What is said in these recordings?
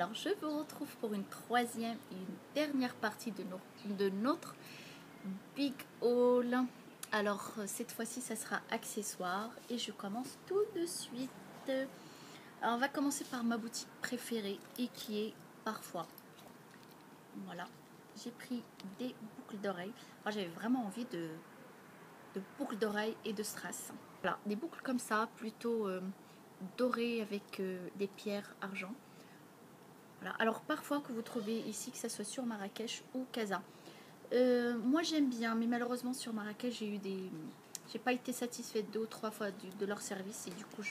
Alors je vous retrouve pour une troisième et une dernière partie de notre Big Haul. Alors cette fois-ci ça sera accessoires et je commence tout de suite. Alors on va commencer par ma boutique préférée et qui est Parfois. Voilà, j'ai pris des boucles d'oreilles. J'avais vraiment envie de boucles d'oreilles et de strass. Voilà, des boucles comme ça, plutôt dorées avec des pierres argent. Voilà. Alors parfois que vous trouvez ici, que ce soit sur Marrakech ou Casa. Moi j'aime bien, mais malheureusement sur Marrakech j'ai pas été satisfaite 2 ou 3 fois de leur service et du coup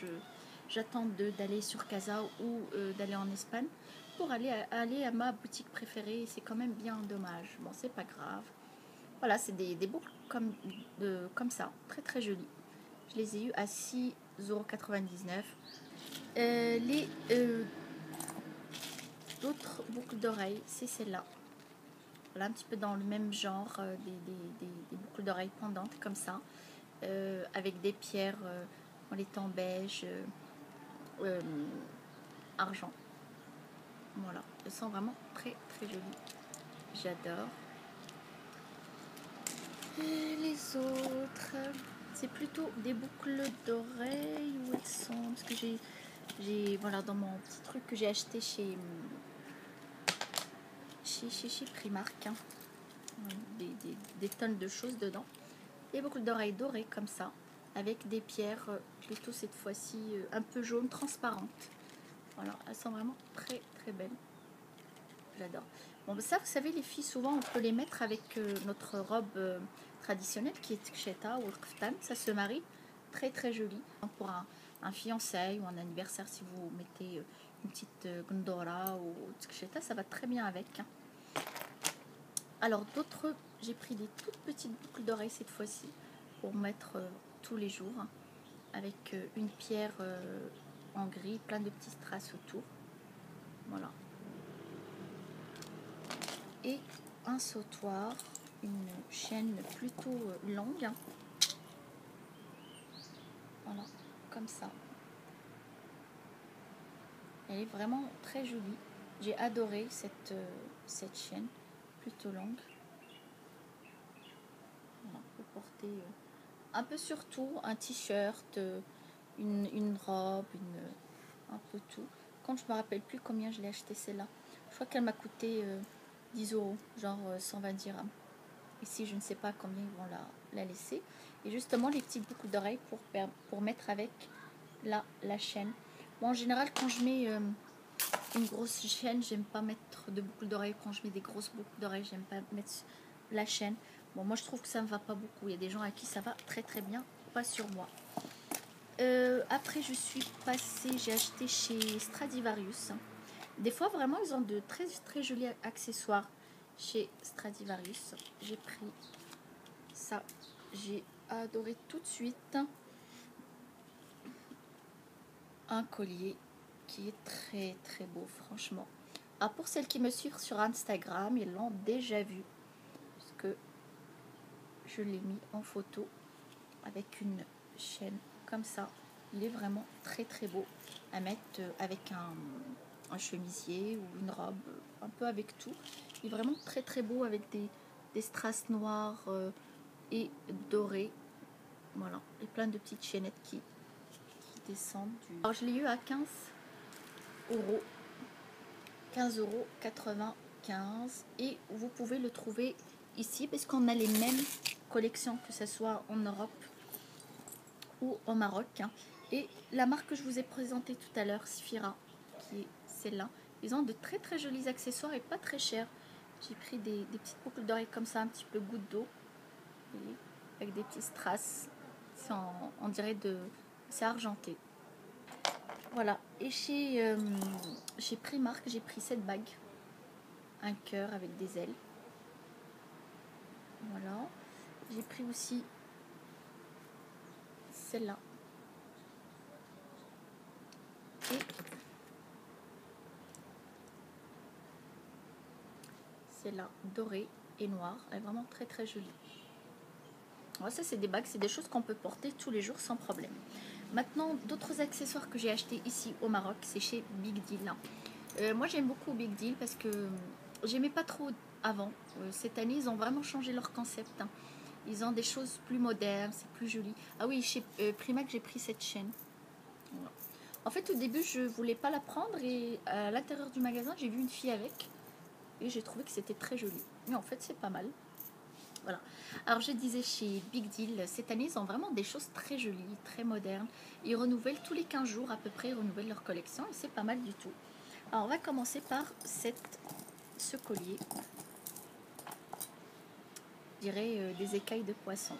j'attends d'aller sur Casa ou d'aller en Espagne pour aller à ma boutique préférée et c'est quand même bien dommage. Bon, c'est pas grave. Voilà, c'est des boucles comme ça, très très jolies. Je les ai eues à 6,99 €. Les d'autres boucles d'oreilles, c'est celle-là. Voilà, un petit peu dans le même genre, des boucles d'oreilles pendantes comme ça, avec des pierres en étant beige, argent. Voilà, elles sont vraiment très très jolies. J'adore. Et les autres, c'est plutôt des boucles d'oreilles. Où elles sont? Parce que j'ai voilà, dans mon petit truc que j'ai acheté chez Primark, hein, des tonnes de choses dedans. Des boucles d'oreilles dorées comme ça, avec des pierres plutôt cette fois-ci un peu jaune, transparentes. Voilà, elles sont vraiment très très belles. J'adore. Bon, ça, vous savez, les filles, souvent, on peut les mettre avec notre robe traditionnelle qui est tcheta ou kftan. Ça se marie. Très, très joli. Pour un fiançailles ou un anniversaire, si vous mettez une petite gondora ou tcheta, ça va très bien avec. Hein. Alors, d'autres, j'ai pris des toutes petites boucles d'oreilles cette fois-ci pour mettre tous les jours. Hein, avec une pierre en gris, plein de petits strass autour. Voilà. Et un sautoir, une chaîne plutôt longue. Voilà, comme ça. Elle est vraiment très jolie. J'ai adoré cette chaîne plutôt longue. Voilà, on peut porter un peu sur tout, un t-shirt, une robe, un peu tout. Quand je me rappelle plus combien je l'ai acheté celle-là. Je crois qu'elle m'a coûté 10 €, genre 120 dirhams. Ici, je ne sais pas combien ils vont la laisser. Et justement, les petites boucles d'oreilles pour mettre avec la chaîne. Bon, en général, quand je mets une grosse chaîne, j'aime pas mettre de boucles d'oreilles. Quand je mets des grosses boucles d'oreilles, j'aime pas mettre la chaîne. Bon, moi, je trouve que ça ne va pas beaucoup. Il y a des gens à qui ça va très très bien, pas sur moi. Après, je suis passée, j'ai acheté chez Stradivarius. Des fois, vraiment, ils ont de très très jolis accessoires chez Stradivarius. J'ai pris ça, j'ai adoré tout de suite. Un collier qui est très très beau, franchement. Alors, pour celles qui me suivent sur Instagram, ils l'ont déjà vu, parce que je l'ai mis en photo avec une chaîne comme ça. Il est vraiment très très beau à mettre avec un chemisier ou une robe, un peu avec tout. Il est vraiment très très beau avec des strass noirs et dorés. Voilà, et plein de petites chaînettes qui descendent. Alors je l'ai eu à 15 €. 15,95 € et vous pouvez le trouver ici parce qu'on a les mêmes collections que ce soit en Europe ou au Maroc. Hein. Et la marque que je vous ai présentée tout à l'heure, Sphira, qui est celle-là, ils ont de très très jolis accessoires et pas très chers. J'ai pris des petites boucles d'oreilles comme ça, un petit peu goutte d'eau, avec des petits strass. On dirait c'est argenté. Voilà, et chez Primark, j'ai pris cette bague, un cœur avec des ailes. Voilà, j'ai pris aussi celle-là. Et celle-là, dorée et noire, elle est vraiment très très jolie. Alors ça, c'est des bagues, c'est des choses qu'on peut porter tous les jours sans problème. Maintenant, d'autres accessoires que j'ai achetés ici au Maroc, c'est chez Big Deal. Moi j'aime beaucoup Big Deal parce que j'aimais pas trop avant. Cette année ils ont vraiment changé leur concept, hein. Ils ont des choses plus modernes, c'est plus joli. Ah oui, chez Primark j'ai pris cette chaîne. Voilà. En fait au début je voulais pas la prendre et à l'intérieur du magasin j'ai vu une fille avec et j'ai trouvé que c'était très joli. Mais en fait c'est pas mal. Voilà. Alors je disais chez Big Deal, cette année ils ont vraiment des choses très jolies, très modernes. Ils renouvellent tous les 15 jours à peu près, ils renouvellent leur collection et c'est pas mal du tout. Alors on va commencer par ce collier. Je dirais des écailles de poisson.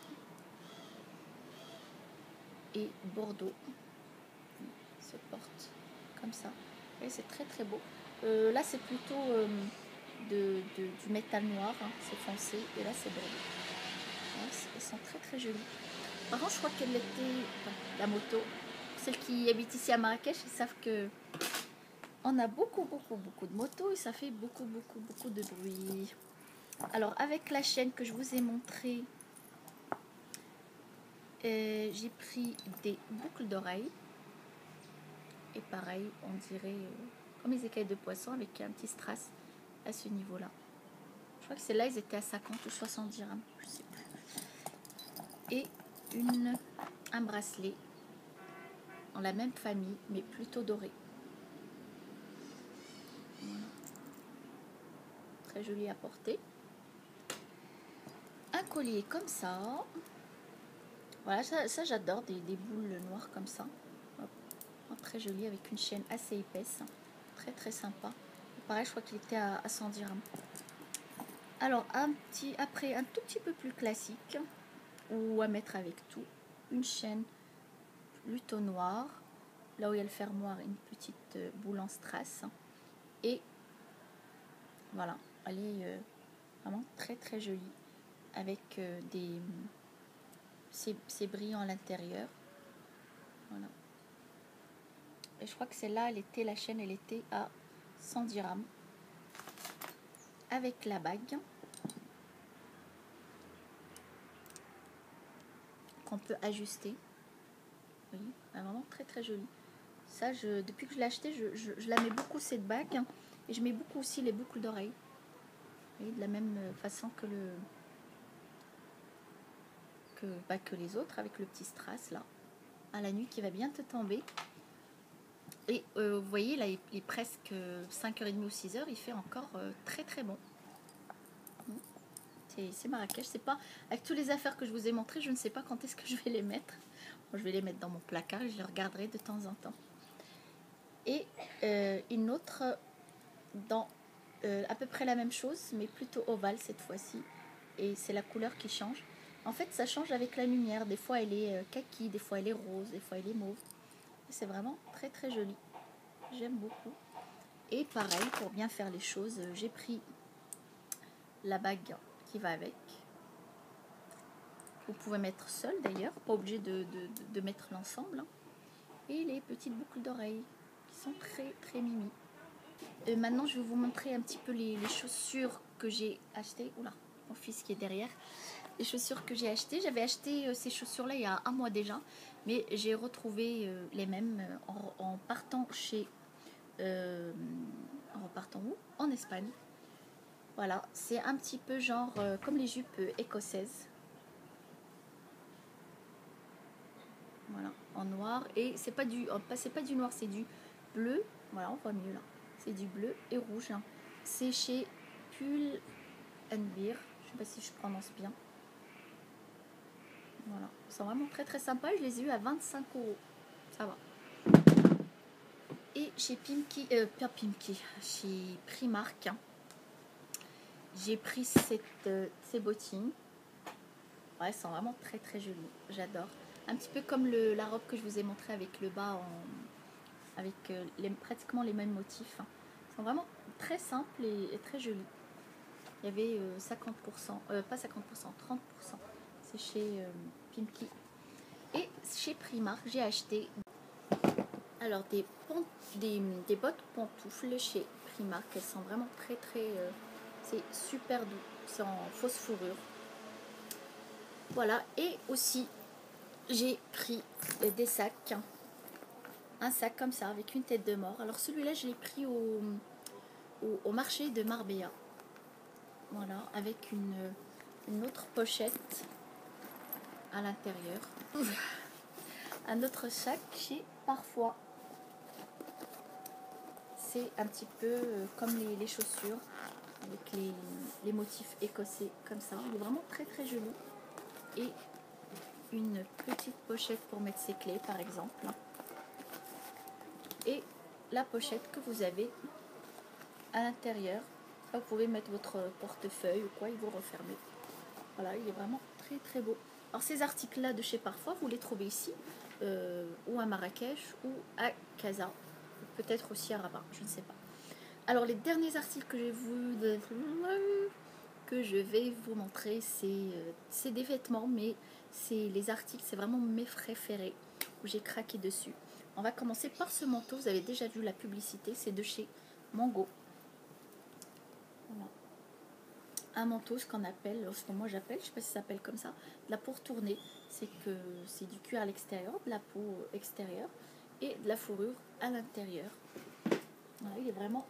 Et Bordeaux se porte comme ça. Et c'est très très beau. Là c'est plutôt du métal noir, hein, c'est foncé. Et là c'est Bordeaux. Ouais, elles sont très très jolies. Par contre je crois qu'elle était, enfin, la moto, celles qui habitent ici à Marrakech, ils savent que on a beaucoup de motos et ça fait beaucoup de bruit. Alors avec la chaîne que je vous ai montrée, j'ai pris des boucles d'oreilles. Et pareil, on dirait comme les écailles de poisson avec un petit strass à ce niveau-là. Je crois que celles-là, ils étaient à 50 ou 70 dirhams, je sais plus. Et un bracelet dans la même famille, mais plutôt doré. Voilà. Très joli à porter. Un collier comme ça. Voilà, ça j'adore, des boules noires comme ça. Hop. Très joli avec une chaîne assez épaisse. Très très sympa. Pareil, je crois qu'il était à 100 dirhams. Alors, après, un tout petit peu plus classique, ou à mettre avec tout, une chaîne plutôt noire, là où il y a le fermoir, une petite boule en strass. Et voilà, elle est vraiment très très jolie, avec ces brillants à l'intérieur. Voilà. Et je crois que celle-là, la chaîne, elle était à 100 dirhams. Avec la bague qu'on peut ajuster. Oui, vraiment très très jolie. Ça, depuis que je l'ai acheté, je la mets beaucoup cette bague. Et je mets beaucoup aussi les boucles d'oreilles. De la même façon que les autres, avec le petit strass là. À la nuit qui va bien te tomber. Et vous voyez, là, il est presque 5h30 ou 6h. Il fait encore très très bon. C'est Marrakech. C'est pas avec toutes les affaires que je vous ai montrées, je ne sais pas quand est-ce que je vais les mettre. Bon, je vais les mettre dans mon placard et je les regarderai de temps en temps. Et une autre dans à peu près la même chose, mais plutôt ovale cette fois-ci. Et c'est la couleur qui change. En fait, ça change avec la lumière. Des fois, elle est kaki, des fois, elle est rose, des fois, elle est mauve. C'est vraiment très très joli. J'aime beaucoup. Et pareil, pour bien faire les choses, j'ai pris la bague qui va avec. Vous pouvez mettre seul d'ailleurs, pas obligé de mettre l'ensemble. Et les petites boucles d'oreilles qui sont très très mimi. Maintenant, je vais vous montrer un petit peu les chaussures que j'ai achetées. Oula, mon fils qui est derrière. Les chaussures que j'ai achetées. J'avais acheté ces chaussures-là il y a un mois déjà. Mais j'ai retrouvé les mêmes en partant chez... en repartant où? En Espagne. Voilà, c'est un petit peu genre comme les jupes écossaises. Voilà, en noir. Et c'est pas du noir, c'est du bleu. Voilà, on voit mieux là. C'est du bleu et rouge. Hein. C'est chez Pull and Beer. Je sais pas si je prononce bien. Voilà, ils sont vraiment très très sympas. Je les ai eu à 25 €. Ça va. Et chez pas Pimki, chez Primark, hein, j'ai pris ces bottines. Ouais, elles sont vraiment très très jolies. J'adore. Un petit peu comme la robe que je vous ai montrée avec le bas avec pratiquement les mêmes motifs. Hein. Elles sont vraiment très simples et très jolies. Il y avait 50%, pas 50%, 30%. C'est chez Pimki. Et chez Primark, j'ai acheté alors des bottes pantoufles chez Primark. Elles sont vraiment très très... c'est super doux. C'est en fausse fourrure. Voilà. Et aussi, j'ai pris des sacs. Un sac comme ça avec une tête de mort. Alors celui-là, je l'ai pris au marché de Marbella. Voilà, avec une autre pochette à l'intérieur. Un autre sac chez Parfois. C'est un petit peu comme les chaussures, avec les motifs écossais comme ça. Il est vraiment très très joli. Et une petite pochette pour mettre ses clés par exemple. Et la pochette que vous avez à l'intérieur. Vous pouvez mettre votre portefeuille ou quoi, il vous refermez. Voilà, il est vraiment très très beau. Alors ces articles là de chez Parfois, vous les trouvez ici, ou à Marrakech, ou à Casa, peut-être aussi à Rabat, je ne sais pas. Alors les derniers articles que je vais vous montrer, c'est des vêtements, mais c'est les articles, c'est vraiment mes préférés, où j'ai craqué dessus. On va commencer par ce manteau, vous avez déjà vu la publicité, c'est de chez Mango. Voilà. Un manteau, ce qu'on appelle, ce que moi j'appelle, je ne sais pas si ça s'appelle comme ça, de la peau retournée. C'est que c'est du cuir à l'extérieur, de la peau extérieure et de la fourrure à l'intérieur. Voilà, il est vraiment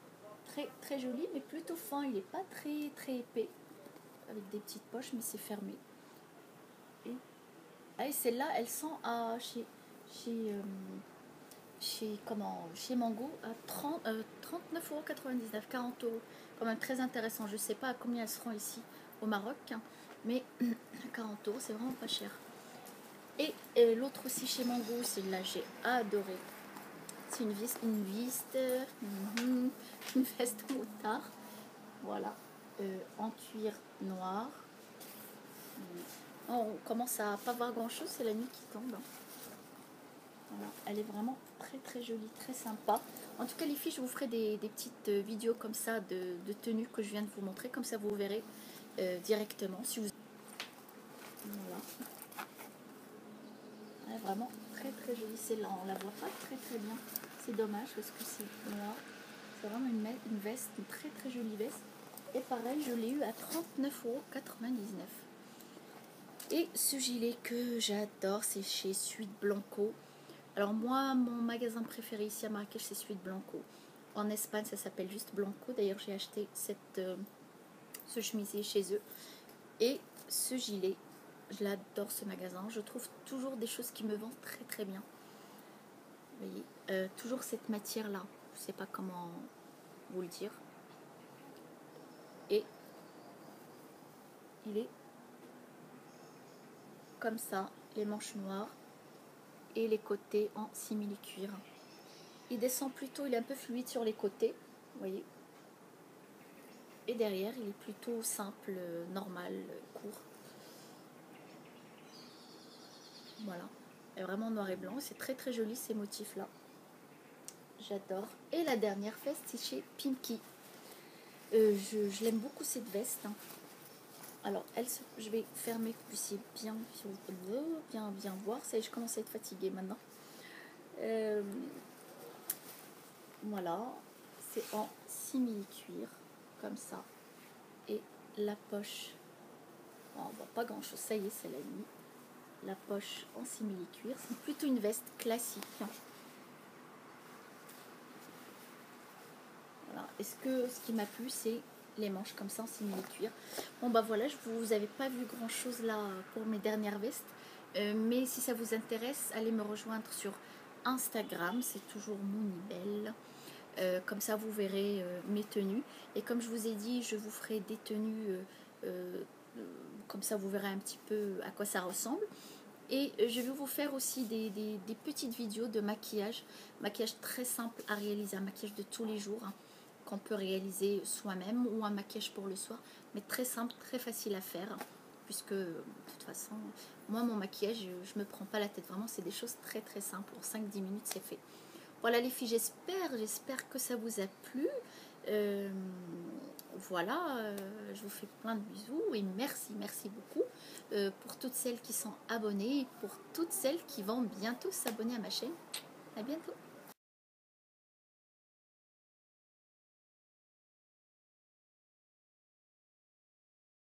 très très joli, mais plutôt fin. Il n'est pas très très épais, avec des petites poches, mais c'est fermé. Et celle-là, elle sent à chez, chez Mango à 39,99 €, 40 €. Quand même très intéressant. Je ne sais pas à combien elles seront ici au Maroc, hein, mais 40 €, c'est vraiment pas cher. Et l'autre aussi chez Mango, celle-là j'ai adoré. C'est une veste, une veste motard. Voilà, en cuir noir. On commence à pas voir grand chose, c'est la nuit qui tombe. Voilà, elle est vraiment très très jolie, très sympa. En tout cas les filles, je vous ferai des petites vidéos comme ça de tenues que je viens de vous montrer, comme ça vous verrez directement. Si vous... Voilà. Elle est vraiment très très jolie, celle-là on la voit pas très très bien, c'est dommage parce que c'est noir. C'est vraiment une veste, une très très jolie veste. Et pareil, je l'ai eu à 39,99 €. Et ce gilet que j'adore, c'est chez Suite Blanco. Alors moi, mon magasin préféré ici à Marrakech, c'est Suite Blanco. En Espagne, ça s'appelle juste Blanco. D'ailleurs, j'ai acheté ce chemisier chez eux. Et ce gilet, je l'adore ce magasin. Je trouve toujours des choses qui me vendent très très bien. Vous voyez, toujours cette matière-là. Je ne sais pas comment vous le dire. Et il est comme ça, les manches noires et les côtés en simili-cuir. Il descend plutôt, il est un peu fluide sur les côtés, vous voyez. Et derrière, il est plutôt simple, normal, court. Voilà. Et vraiment noir et blanc. C'est très très joli ces motifs-là. J'adore. Et la dernière veste, c'est chez Pinky. Je l'aime beaucoup cette veste. Hein. Alors, je vais fermer que vous puissiez bien voir. Ça y est, je commence à être fatiguée maintenant. Voilà. C'est en simili-cuir, comme ça. Et la poche, bon, on voit pas grand chose, ça y est, c'est la nuit. La poche en simili-cuir, c'est plutôt une veste classique. Voilà. Et ce qui m'a plu, c'est les manches comme ça en simili-cuir. Bon bah voilà, vous n'avez pas vu grand chose là pour mes dernières vestes, mais si ça vous intéresse, allez me rejoindre sur Instagram, c'est toujours Mounibel. Comme ça vous verrez mes tenues, et comme je vous ai dit, je vous ferai des tenues comme ça vous verrez un petit peu à quoi ça ressemble. Et je vais vous faire aussi des petites vidéos de maquillage très simple à réaliser, un maquillage de tous les jours, hein, qu'on peut réaliser soi-même, ou un maquillage pour le soir, mais très simple, très facile à faire, puisque de toute façon moi mon maquillage, je me prends pas la tête, vraiment c'est des choses très très simples, en 5-10 minutes c'est fait. Voilà les filles, j'espère que ça vous a plu. Voilà, je vous fais plein de bisous et merci beaucoup pour toutes celles qui sont abonnées et pour toutes celles qui vont bientôt s'abonner à ma chaîne. À bientôt.